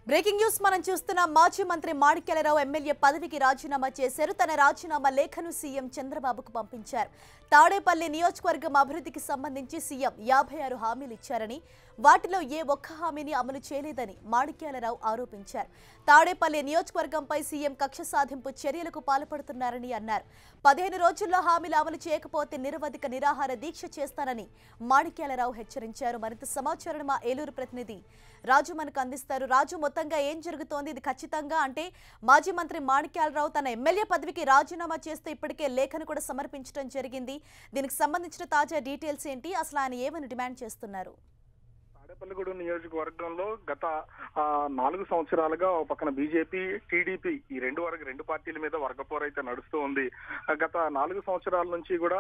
Breaking news మనం చూస్తున్నాం. మాజీ మంత్రి మాణిక్యాలరావు ఎమ్మెల్యే పదవికి రాజీనామా చేశారు. తన రాజీనామా లేఖను సీఎం చంద్రబాబుకు పంపించారు. తాడేపల్లి నియోజకవర్గం అభివృద్ధికి సంబంధించి సీఎం 56 హామీలు ఇచ్చారని, వాటిలో ఏ ఒక్క హామీని అమలు చేయలేదని మాణిక్యాలరావు ఆరోపించారు. తాడేపల్లి నియోజకవర్గంపై సీఎం కక్ష సాధింపు చర్యలకు పాల్పడుతున్నారని అన్నారు. 15 రోజుల్లో హామీలు అమలు చేయకపోతే నిరవధిక నిరాహార దీక్ష చేస్తానని మాణిక్యాలరావు హెచ్చరించారు. మరింత సమాచారం మా ఏలూరు ప్రతినిధి రాజు మనకు అందిస్తారు. రాజు, మొత్తంగా ఏం జరుగుతోంది? ఇది ఖచ్చితంగా అంటే మాజీ మంత్రి మాణిక్యాలరావు తన ఎమ్మెల్యే పదవికి రాజీనామా చేస్తూ ఇప్పటికే లేఖను కూడా సమర్పించడం జరిగింది. దీనికి సంబంధించిన తాజా డీటెయిల్స్ ఏంటి? అసలు ఆయన ఏమని డిమాండ్ చేస్తున్నారు? తాడేపల్లిగూడెం నియోజకవర్గంలో గత 4 సంవత్సరాలుగా ఒక పక్కన బీజేపీ, టీడీపీ ఈ రెండు పార్టీల మీద వర్గపోరైతే నడుస్తూ ఉంది. గత 4 సంవత్సరాల నుంచి కూడా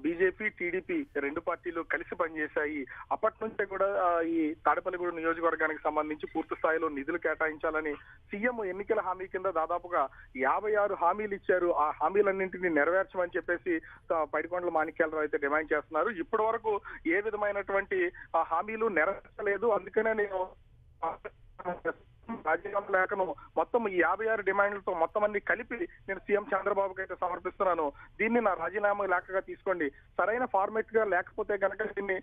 బీజేపీ, టీడీపీ రెండు పార్టీలు కలిసి పనిచేశాయి. అప్పటి నుంచే కూడా ఈ తాడేపల్లిగూడెం నియోజకవర్గానికి సంబంధించి పూర్తి స్థాయిలో నిధులు కేటాయించాలని సీఎం ఎన్నికల హామీ కింద దాదాపుగా 56 హామీలు ఇచ్చారు. ఆ హామీలన్నింటినీ నెరవేర్చమని చెప్పేసి పైడికొండల మాణిక్యాలరావు అయితే డిమాండ్ చేస్తున్నారు. ఇప్పటి వరకు ఏ విధమైనటువంటి హామీలు లేదు. అందుకనే నేను రాజీనామా లేఖను మొత్తం ఈ 56 డిమాండ్లతో మొత్తం అన్ని కలిపి నేను సీఎం చంద్రబాబుకి అయితే సమర్పిస్తున్నాను. దీన్ని నా రాజీనామా లేఖగా తీసుకోండి. సరైన ఫార్మేట్ గా లేకపోతే కనుక దీన్ని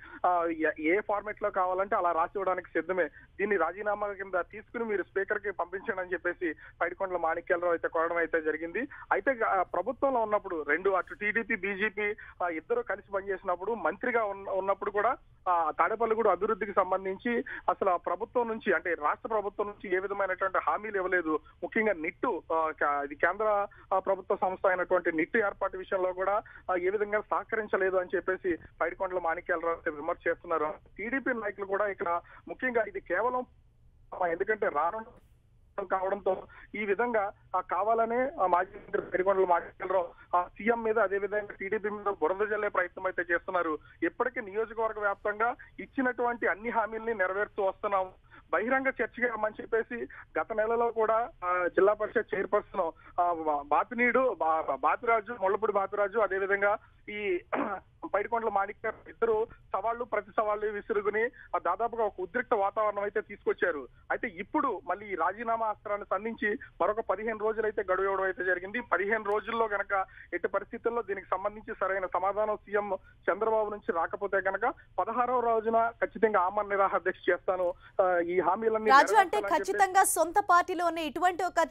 ఏ ఫార్మేట్ లో కావాలంటే అలా రాసి ఇవ్వడానికి సిద్ధమే. దీన్ని రాజీనామా కింద తీసుకుని మీరు స్పీకర్ కి పంపించండి అని చెప్పేసి పైడికొండల మాణిక్యాలరావు అయితే కోరడం అయితే జరిగింది. అయితే ప్రభుత్వంలో ఉన్నప్పుడు అటు టీడీపీ, బీజేపీ ఇద్దరు కలిసి పనిచేసినప్పుడు మంత్రిగా ఉన్నప్పుడు కూడా తాడేపల్లిగూడెం అభివృద్ధికి సంబంధించి అసలు ప్రభుత్వం నుంచి అంటే రాష్ట్ర ప్రభుత్వం నుంచి ఏ విధమైనటువంటి హామీలు ఇవ్వలేదు. ముఖ్యంగా నిట్టు ఇది కేంద్ర ప్రభుత్వ సంస్థ అయినటువంటి నిట్టు ఏర్పాటు విషయంలో కూడా ఏ విధంగా సహకరించలేదు అని చెప్పేసి పైడికొండల మాణిక్యాలరావు విమర్శ చేస్తున్నారు. టీడీపీ నాయకులు కూడా ఇక్కడ ముఖ్యంగా ఇది కేవలం ఎందుకంటే రానున్న కావడంతో ఈ విధంగా కావాలనే మాజీ మంత్రి పైడికొండల మాణిక్యాలరావు సీఎం మీద అదే విధంగా టీడీపీ మీద బురద జల్లే ప్రయత్నం అయితే చేస్తున్నారు. ఇప్పటికీ నియోజకవర్గ వ్యాప్తంగా ఇచ్చినటువంటి అన్ని హామీల్ని నెరవేరుస్తూ వస్తున్నాం. బహిరంగ చర్చగా రమ్మని చెప్పేసి గత నెలలో కూడా జిల్లా పరిషత్ చైర్పర్సన్ బాపిరాజు, ముళ్ళపూడి బాపిరాజు అదేవిధంగా ఈ పైడికొండల మాణిక్యాలరావు ఇద్దరు ప్రతి సవాళ్ళు విసురుగుని దాదాపుగా ఒక ఉద్రిక్త వాతావరణం అయితే తీసుకొచ్చారు. అయితే ఇప్పుడు మళ్ళీ ఈ రాజీనామా అస్త్రాన్ని సంధించి మరొక 15 రోజులు అయితే గడువు ఇవ్వడం అయితే జరిగింది. 15 రోజుల్లో గనక ఎట్టి పరిస్థితుల్లో దీనికి సంబంధించి సరైన సమాధానం సీఎం చంద్రబాబు నుంచి రాకపోతే గనక 16వ రోజున ఖచ్చితంగా ఆమరణ నిరాహార దీక్ష చేస్తాను. ఈ హామీలన్నీ రాజు అంటే ఖచ్చితంగా సొంత పార్టీలోనే ఇటువంటి ఒక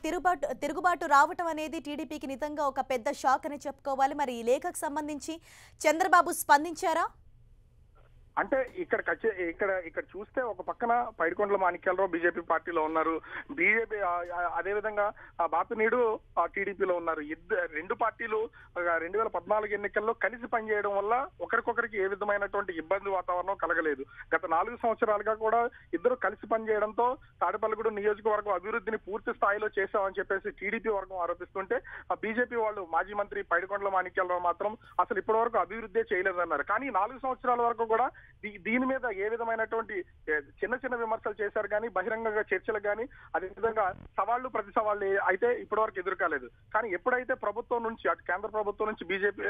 తిరుగుబాటు రావటం అనేది టీడీపీకి నిజంగా ఒక పెద్ద షాక్ అని చెప్పుకోవాలి. మరి ఈ లేఖకు సంబంధించి చంద్రబాబు స్పందించారా? అంటే ఇక్కడ చూస్తే ఒక పక్కన పైడికొండల మాణిక్యాలరావు బీజేపీ పార్టీలో ఉన్నారు, బీజేపీ అదేవిధంగా బాపినీడు టీడీపీలో ఉన్నారు. రెండు పార్టీలు 2014 ఎన్నికల్లో కలిసి పనిచేయడం వల్ల ఒకరికొకరికి ఏ విధమైనటువంటి ఇబ్బంది వాతావరణం కలగలేదు. గత 4 సంవత్సరాలుగా కూడా ఇద్దరు కలిసి పనిచేయడంతో తాడేపల్లిగూడెం నియోజకవర్గం అభివృద్ధిని పూర్తి స్థాయిలో చేశామని చెప్పేసి టీడీపీ వర్గం ఆరోపిస్తుంటే బీజేపీ వాళ్ళు మాజీ మంత్రి పైడికొండల మాణిక్యాలరావు మాత్రం అసలు ఇప్పటి వరకు అభివృద్ధి చేయలేదన్నారు. కానీ 4 సంవత్సరాల వరకు కూడా దీని మీద ఏ విధమైనటువంటి చిన్న విమర్శలు చేశారు కానీ బహిరంగంగా చర్చలు కానీ అదేవిధంగా ప్రతి సవాళ్ళు అయితే ఇప్పటి వరకు ఎదురు కాలేదు. కానీ ఎప్పుడైతే ప్రభుత్వం నుంచి అటు కేంద్ర ప్రభుత్వం నుంచి బీజేపీ,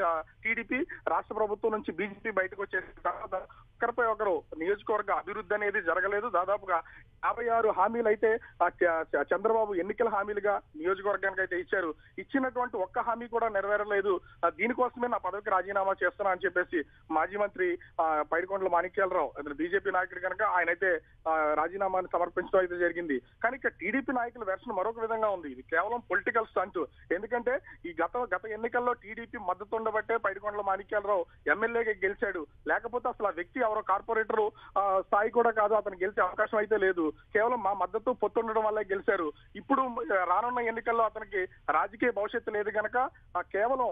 టీడీపీ, రాష్ట్ర ప్రభుత్వం నుంచి బీజేపీ బయటకు వచ్చేసిన తర్వాత ఒకరిపై ఒకరు నియోజకవర్గ అభివృద్ధి అనేది జరగలేదు. దాదాపుగా 56 హామీలు అయితే చంద్రబాబు ఎన్నికల హామీలుగా నియోజకవర్గానికి అయితే ఇచ్చారు. ఇచ్చినటువంటి ఒక్క హామీ కూడా నెరవేరలేదు. దీనికోసమే నా పదవికి రాజీనామా చేస్తున్నా అని చెప్పేసి మాజీ మంత్రి పైడికొండల మాణిక్యాలరావు బీజేపీ నాయకుడు కనుక ఆయన అయితే రాజీనామాని సమర్పించడం అయితే జరిగింది. కానీ ఇక్కడ టీడీపీ నాయకుల వెర్షన్ మరొక విధంగా ఉంది. ఇది కేవలం పొలిటికల్ స్టంట్. ఎందుకంటే ఈ గత ఎన్నికల్లో టీడీపీ మద్దతు ఉండబట్టే పైడికొండల మాణిక్యాలరావు ఎమ్మెల్యేగా గెలిచాడు. లేకపోతే అసలు ఆ వ్యక్తి ఎవరో కార్పొరేటర్ స్థాయి కూడా కాదు, అతను గెలిచే అవకాశం అయితే లేదు. కేవలం మా మద్దతు పొత్తుండడం వల్లే గెలిచారు. ఇప్పుడు రానున్న ఎన్నికల్లో అతనికి రాజకీయ భవిష్యత్తు లేదు కనుక కేవలం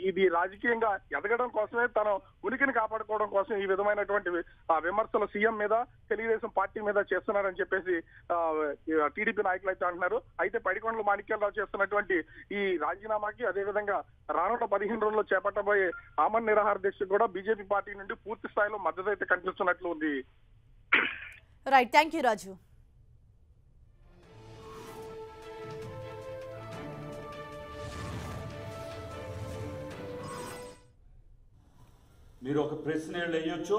ఇది రాజకీయంగా ఎదగడం కోసమే, తన ఉనికిని కాపాడుకోవడం కోసం ఈ విధమైనటువంటి విమర్శలు సీఎం మీద, తెలుగుదేశం పార్టీ మీద చేస్తున్నారని చెప్పేసి టీడీపీ నాయకులు అయితే అంటున్నారు. అయితే పైడికొండల మాణిక్యాలరావు చేస్తున్నటువంటి ఈ రాజీనామాకి అదేవిధంగా రానున్న 15 రోజుల్లో చేపట్టబోయే ఆమరణ నిరాహార దీక్ష కూడా బీజేపీ పార్టీ నుండి పూర్తి స్థాయిలో మద్దతు అయితే కనిపిస్తున్నట్లు ఉంది. రైట్, థ్యాంక్ యూ రాజు. మీరు ఒక ప్రశ్న వేయొచ్చు.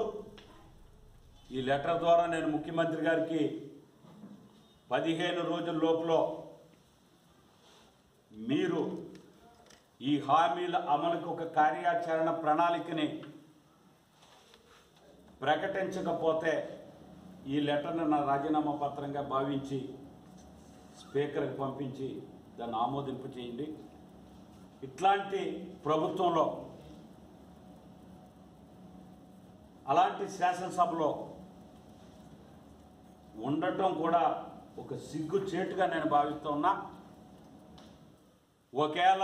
ఈ లెటర్ ద్వారా నేను ముఖ్యమంత్రి గారికి 15 రోజుల లోపల మీరు ఈ హామీల అమలుకు ఒక కార్యాచరణ ప్రణాళికని ప్రకటించకపోతే ఈ లెటర్ను నా రాజీనామా పత్రంగా భావించి స్పీకర్కి పంపించి దాన్ని ఆమోదింపు చేయండి. ఇట్లాంటి ప్రభుత్వంలో, అలాంటి శాసనసభలో ఉండటం కూడా ఒక సిగ్గుచేటుగా నేను భావిస్తున్నా. ఒకవేళ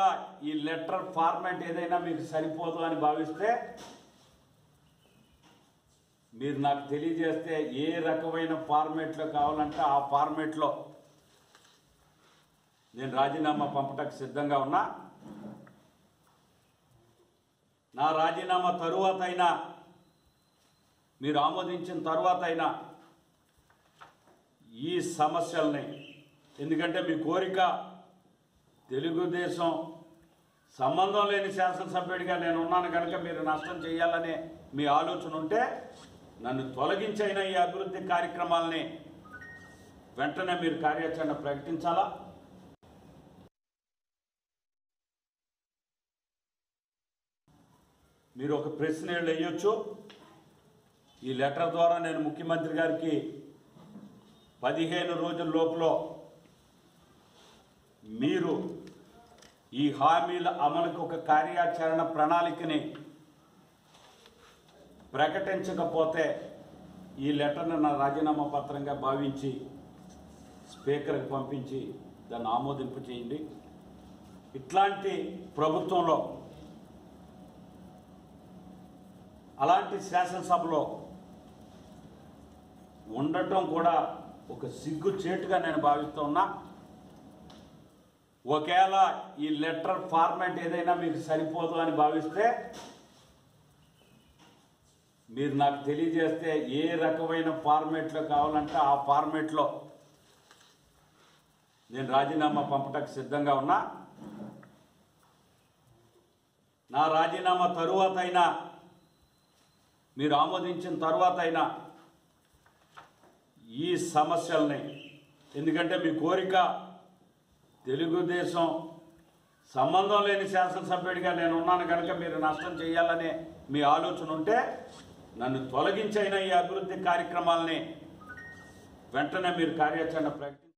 ఈ లెటర్ ఫార్మాట్ ఏదైనా మీకు సరిపోదు అని భావిస్తే మీరు నాకు తెలియజేస్తే ఏ రకమైన ఫార్మాట్లో కావాలంటే ఆ ఫార్మాట్లో నేను రాజీనామా పంపడానికి సిద్ధంగా ఉన్నా. నా రాజీనామా తరువాత అయినా, మీరు ఆమోదించిన తరువాత అయినా ఈ సమస్యల్ని, ఎందుకంటే మీ కోరిక తెలుగుదేశం సంబంధం లేని శాసనసభ్యుడిగా నేను ఉన్నాను కనుక మీరు నష్టం చేయాలనే మీ ఆలోచన ఉంటే నన్ను తొలగించైన ఈ అభివృద్ధి కార్యక్రమాలని వెంటనే మీరు కార్యాచరణ ప్రకటించాలా. మీరు ఒక ప్రశ్న వేయొచ్చు. ఈ లెటర్ ద్వారా నేను ముఖ్యమంత్రి గారికి 15 రోజుల లోపల మీరు ఈ హామీల అమలుకు ఒక కార్యాచరణ ప్రణాళికని ప్రకటించకపోతే ఈ లెటర్ను నా రాజీనామా పత్రంగా భావించి స్పీకర్కి పంపించి దాన్ని ఆమోదింపు చేయండి. ఇట్లాంటి ప్రభుత్వంలో, అలాంటి శాసనసభలో ఉండటం కూడా ఒక సిగ్గుచేటుగా నేను భావిస్తున్నా. ఒకవేళ ఈ లెటర్ ఫార్మాట్ ఏదైనా మీకు సరిపోదు అని భావిస్తే మీరు నాకు తెలియజేస్తే ఏ రకమైన ఫార్మాట్లో కావాలంటే ఆ ఫార్మాట్లో నేను రాజీనామా పంపడానికి సిద్ధంగా ఉన్నా. నా రాజీనామా తరువాత అయినా, మీరు ఆమోదించిన తరువాత అయినా ఈ సమస్యల్ని, ఎందుకంటే మీ కోరిక తెలుగుదేశం సంబంధం లేని శాసనసభ్యుడిగా నేను ఉన్నాను కనుక మీరు నష్టం చేయాలనే మీ ఆలోచన ఉంటే నన్ను తొలగించైన ఈ అభివృద్ధి కార్యక్రమాలని వెంటనే మీరు కార్యాచరణ ప్రకటించాలి.